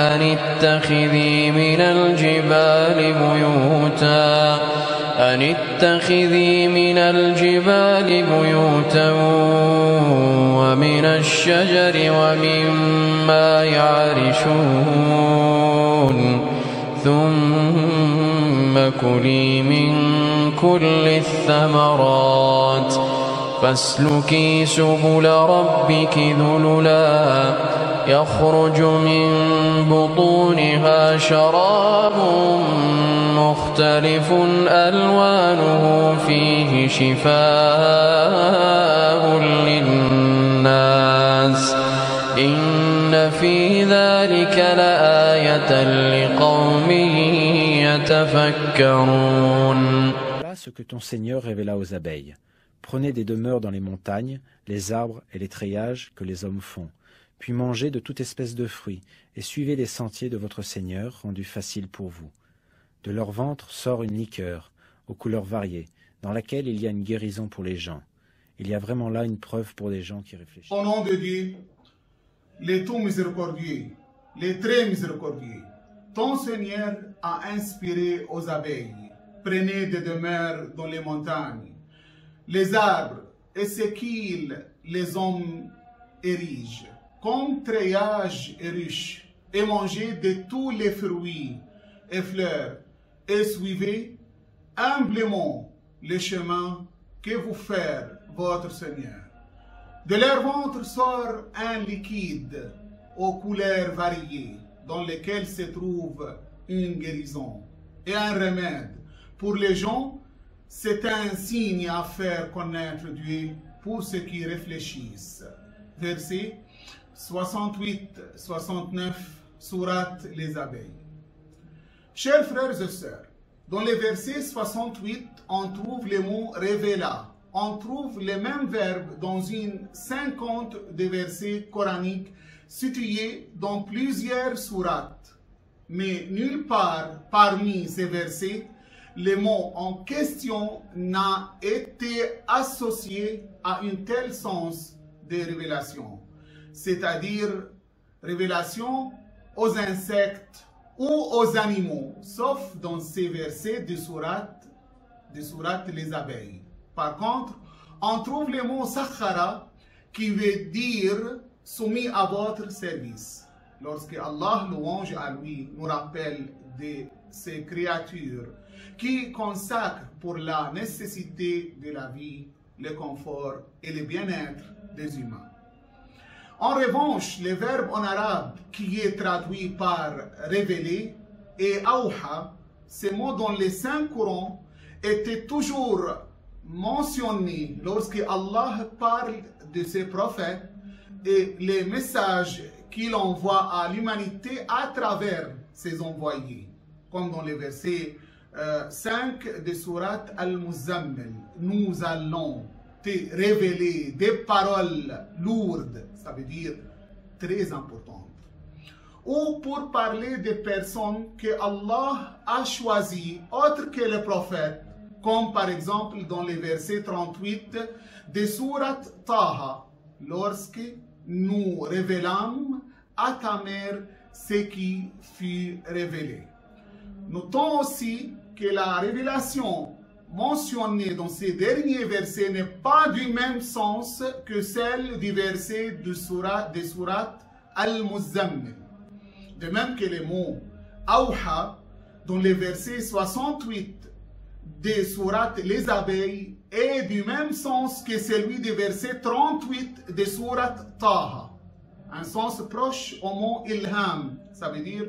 أن اتخذي من الجبال بيوتا ومن الشجر ومما يعرشون ثم كلي من كل الثمرات فاسلكي سبل ربك ذللا يخرج من بطونها شراب مختلف ألوانه فيه شفاء للناس إن في ذلك لآية لقوم يتفكرون. Voilà ce que ton Seigneur révéla aux abeilles. Prenez des demeures dans les montagnes, les arbres et les treillages que les hommes font, puis mangez de toute espèce de fruits, et suivez les sentiers de votre Seigneur rendus faciles pour vous. De leur ventre sort une liqueur, aux couleurs variées, dans laquelle il y a une guérison pour les gens. Il y a vraiment là une preuve pour des gens qui réfléchissent. Au nom de Dieu, les tout miséricordieux, les très miséricordieux, ton Seigneur a inspiré aux abeilles. Prenez des demeures dans les montagnes, les arbres et ce qu'ils, les hommes, érigent, comme treillage et ruches, et mangez de tous les fruits et fleurs, et suivez humblement le chemin que vous fait votre Seigneur. De leur ventre sort un liquide aux couleurs variées, dans lequel se trouve une guérison et un remède. Pour les gens, c'est un signe à faire connaître Dieu pour ceux qui réfléchissent. Verset 68-69, sourate Les Abeilles. Chers frères et sœurs, dans les versets 68, on trouve le mot « révéla ». On trouve le même verbe dans une 50 de versets coraniques situés dans plusieurs sourates. Mais nulle part parmi ces versets, le mot en question n'a été associé à un tel sens de révélation, c'est-à-dire révélation aux insectes ou aux animaux, sauf dans ces versets de sourates les abeilles. Par contre, on trouve le mot sakhara qui veut dire soumis à votre service. Lorsque Allah, louange à lui, nous rappelle de ces créatures qui consacrent pour la nécessité de la vie, le confort et le bien-être des humains. En revanche, le verbe en arabe qui est traduit par révéler et awha, ces mots dans les 5 Corans étaient toujours mentionnés lorsque Allah parle de ses prophètes et les messages qu'il envoie à l'humanité à travers ses envoyés, comme dans les versets 5 de sourate Al-Muzammil. Nous allons te révéler des paroles lourdes, ça veut dire très importantes. Ou pour parler des personnes que Allah a choisies autres que les prophètes, comme par exemple dans les versets 38 de sourate Taha, lorsque nous révélâmes à ta mère ce qui fut révélé. Notons aussi que la révélation mentionnée dans ces derniers versets n'est pas du même sens que celle du verset de sourate Al-Muzammil. De même que le mot Awha dans les versets 68 des sourates Les Abeilles est du même sens que celui du verset 38 des sourates Taha. Un sens proche au mot Ilham, ça veut dire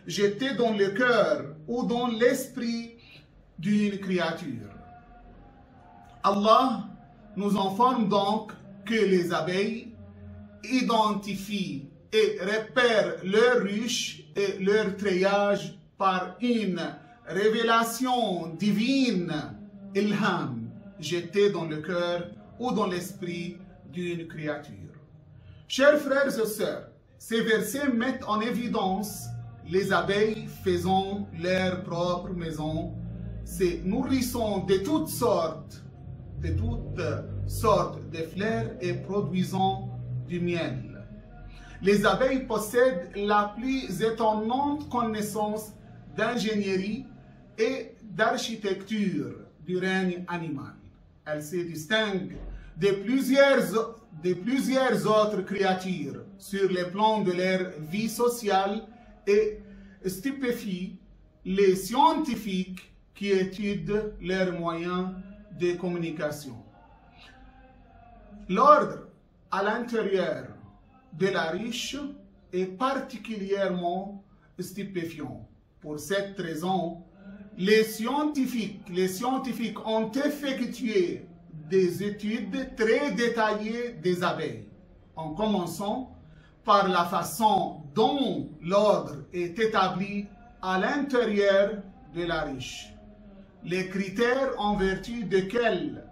jeter dans le cœur ou dans l'esprit d'une créature. Allah nous informe donc que les abeilles identifient et repèrent leurs ruches et leur treillage par une révélation divine, ilham, jetée dans le cœur ou dans l'esprit d'une créature. Chers frères et sœurs, ces versets mettent en évidence les abeilles faisant leur propre maison, se nourrissant de toutes sortes de fleurs et produisant du miel. les abeilles possèdent la plus étonnante connaissance d'ingénierie et d'architecture du règne animal. Elles se distinguent de plusieurs autres créatures sur le plan de leur vie sociale et stupéfient les scientifiques qui étudient leurs moyens de communication. L'ordre à l'intérieur de la ruche est particulièrement stupéfiant. Pour cette raison, les scientifiques ont effectué des études très détaillées des abeilles, en commençant par la façon dont l'ordre est établi à l'intérieur de la ruche, les critères en vertu desquels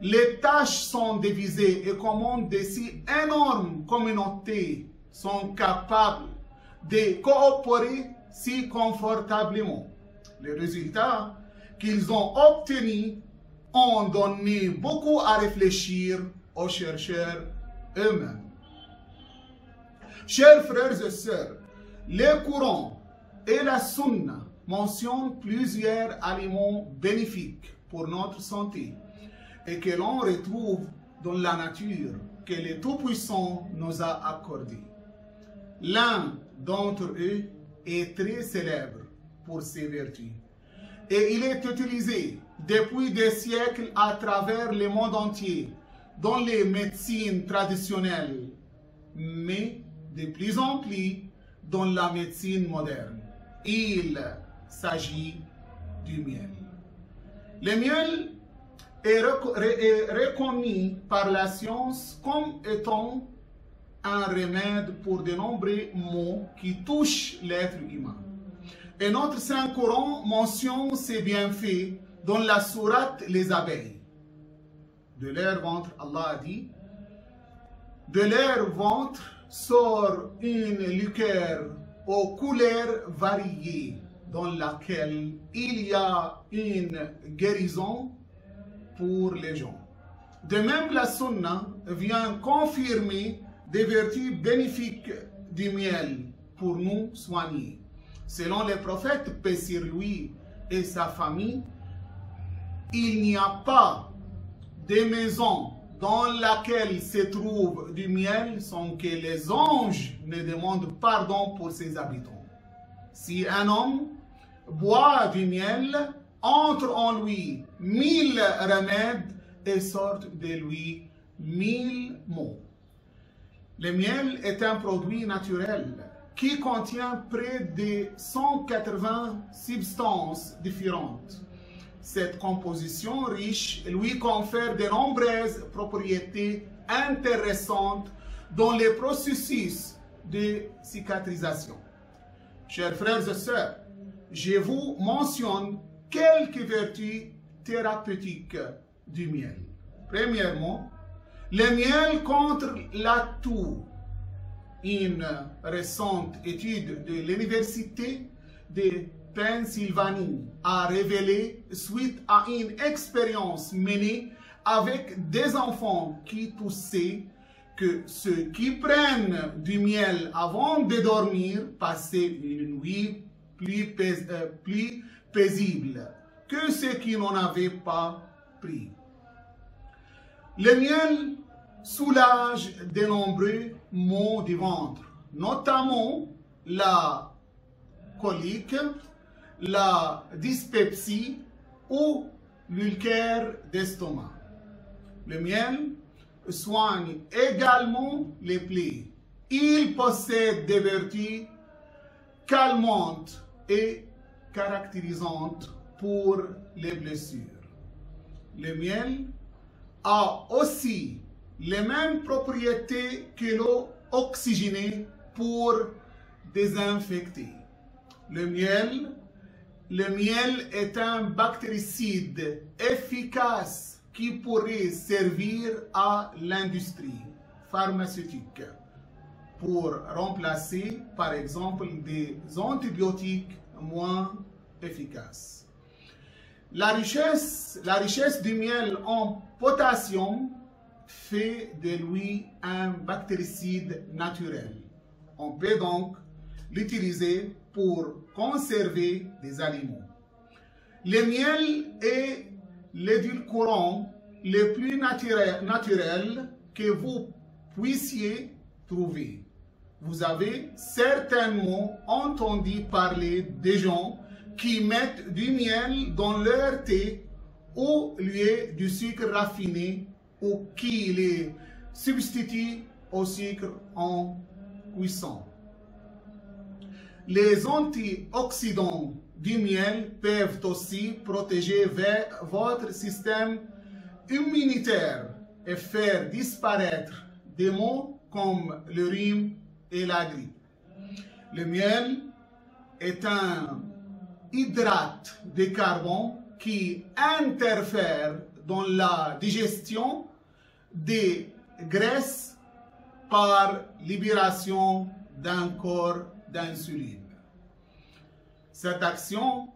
les tâches sont divisées et comment de si énormes communautés sont capables de coopérer si confortablement. Les résultats qu'ils ont obtenus ont donné beaucoup à réfléchir aux chercheurs eux-mêmes. Chers frères et sœurs, les Courans et la Sunna mentionnent plusieurs aliments bénéfiques pour notre santé et que l'on retrouve dans la nature que le Tout-Puissant nous a accordé. L'un d'entre eux est très célèbre pour ses vertus et il est utilisé depuis des siècles à travers le monde entier dans les médecines traditionnelles, mais de plus en plus dans la médecine moderne. Il s'agit du miel. Le miel est reconnu par la science comme étant un remède pour de nombreux maux qui touchent l'être humain. Et notre Saint-Coran mentionne ces bienfaits dans la sourate Les abeilles. De leur ventre, Allah a dit, de leur ventre sort une liqueur aux couleurs variées dans laquelle il y a une guérison pour les gens. De même, la Sunna vient confirmer des vertus bénéfiques du miel pour nous soigner. Selon les prophètes, paix sur lui et sa famille, il n'y a pas de maison dans laquelle se trouve du miel sans que les anges ne demandent pardon pour ses habitants. Si un homme boit du miel, entre en lui 1000 remèdes et sortent de lui 1000 maux. Le miel est un produit naturel qui contient près de 180 substances différentes. Cette composition riche lui confère de nombreuses propriétés intéressantes dans les processus de cicatrisation. Chers frères et sœurs, je vous mentionne quelques vertus thérapeutiques du miel. Premièrement, le miel contre la toux. Une récente étude de l'Université de Pennsylvanie a révélé, suite à une expérience menée avec des enfants qui toussaient, que ceux qui prennent du miel avant de dormir passaient une nuit plus paisible que ceux qui n'en avaient pas pris. Le miel soulage de nombreux maux du ventre, notamment la colique, la dyspepsie ou l'ulcère d'estomac. Le miel soigne également les plaies. Il possède des vertus calmantes et caractérisantes pour les blessures. Le miel a aussi les mêmes propriétés que l'eau oxygénée pour désinfecter. Le miel est un bactéricide efficace qui pourrait servir à l'industrie pharmaceutique pour remplacer, par exemple, des antibiotiques moins efficaces. La richesse du miel en potassium fait de lui un bactéricide naturel On peut donc l'utiliser pour conserver des aliments. Le miel est l'édulcorant le plus naturel que vous puissiez trouver. Vous avez certainement entendu parler des gens qui mettent du miel dans leur thé au lieu du sucre raffiné ou qui les substituent au sucre en cuisson. Les antioxydants du miel peuvent aussi protéger votre système immunitaire et faire disparaître des maux comme le rhume et la grippe. Le miel est un hydrate de carbone qui interfère dans la digestion des graisses par libération d'un corps d'insuline. Cette action,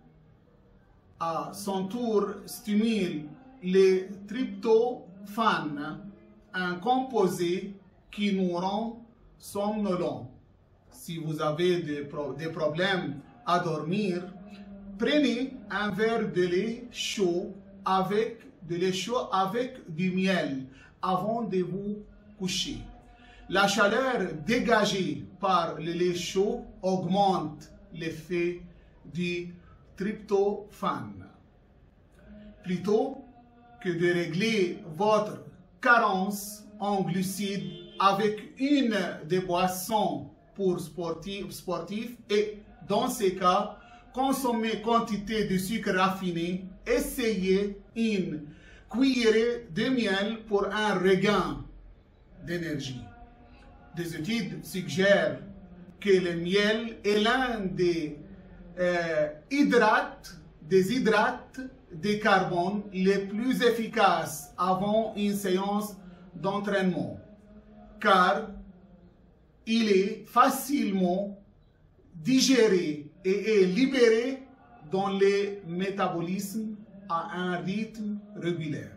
à son tour, stimule les tryptophane, un composé qui nous rend somnolents. Si vous avez des problèmes à dormir, prenez un verre de lait chaud avec du miel avant de vous coucher. La chaleur dégagée par le lait chaud augmente l'effet du tryptophane. Plutôt que de régler votre carence en glucides avec une des boissons pour sportifs et dans ces cas, consommez quantité de sucre raffiné, essayez une cuillerée de miel pour un regain d'énergie. Des études suggèrent que le miel est l'un des hydrates de carbone les plus efficaces avant une séance d'entraînement, car il est facilement digéré et est libéré dans le métabolisme à un rythme régulier.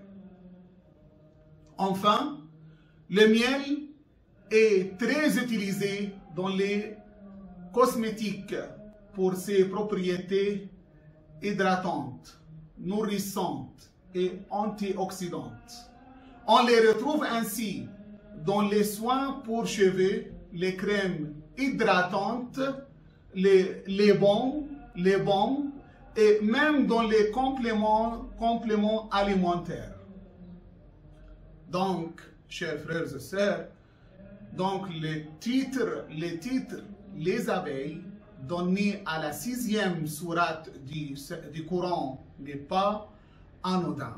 Enfin, le miel est très utilisé dans les cosmétiques pour ses propriétés hydratantes, nourrissantes et antioxydantes. On les retrouve ainsi dans les soins pour cheveux, les crèmes hydratantes, les baumes et même dans les compléments alimentaires. Donc, chers frères et sœurs, donc les titres, les abeilles, donné à la 6e sourate du Coran n'est pas anodin.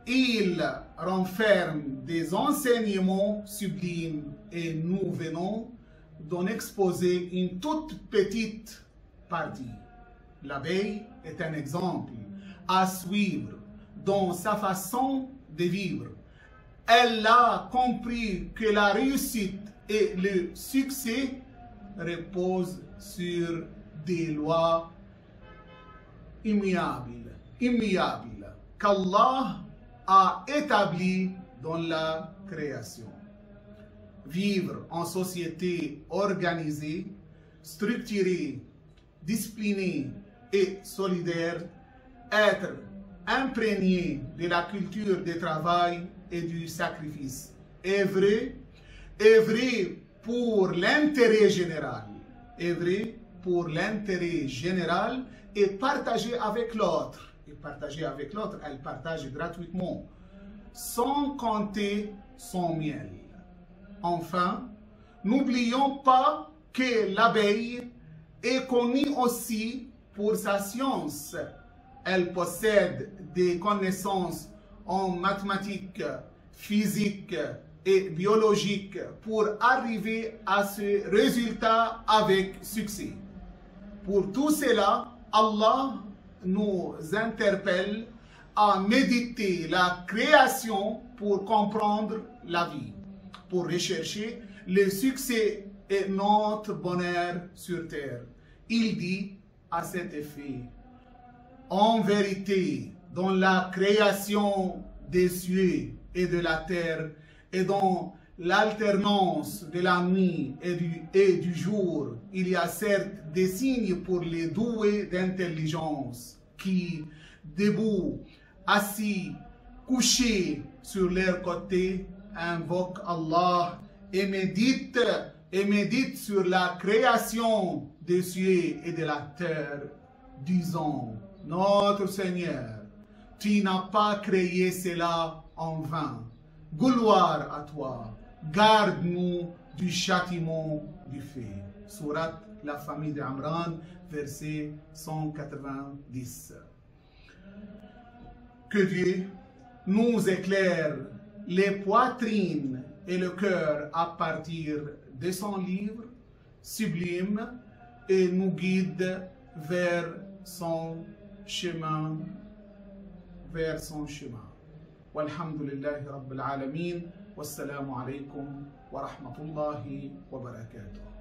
Il renferme des enseignements sublimes et nous venons d'en exposer une toute petite partie. L'abeille est un exemple à suivre dans sa façon de vivre. Elle a compris que la réussite et le succès reposent sur des lois immuables qu'Allah a établies dans la création. Vivre en société organisée, structurée, disciplinée et solidaire, être imprégné de la culture du travail et du sacrifice, œuvrer pour l'intérêt général, et partager avec l'autre. Elle partage gratuitement, sans compter son miel. Enfin, n'oublions pas que l'abeille est connue aussi pour sa science. Elle possède des connaissances en mathématiques, physique et biologique pour arriver à ce résultat avec succès. Pour tout cela, Allah nous interpelle à méditer la création pour comprendre la vie, pour rechercher le succès et notre bonheur sur terre. Il dit à cet effet: en vérité, dans la création des cieux et de la terre et dans l'alternance de la nuit et du jour, il y a certes des signes pour les doués d'intelligence qui, debout, assis, couchés sur leur côté, invoquent Allah et méditent sur la création des cieux et de la terre, disant: Notre Seigneur, tu n'as pas créé cela en vain. Gloire à toi. Garde-nous du châtiment du feu. Sourate La famille d'Amran, verset 190. Que Dieu nous éclaire les poitrines et le cœur à partir de son livre sublime et nous guide vers son chemin. Walhamdulillahi Rabbil Alamin. Wassalamu alaikum wa rahmatullahi wa barakatuh.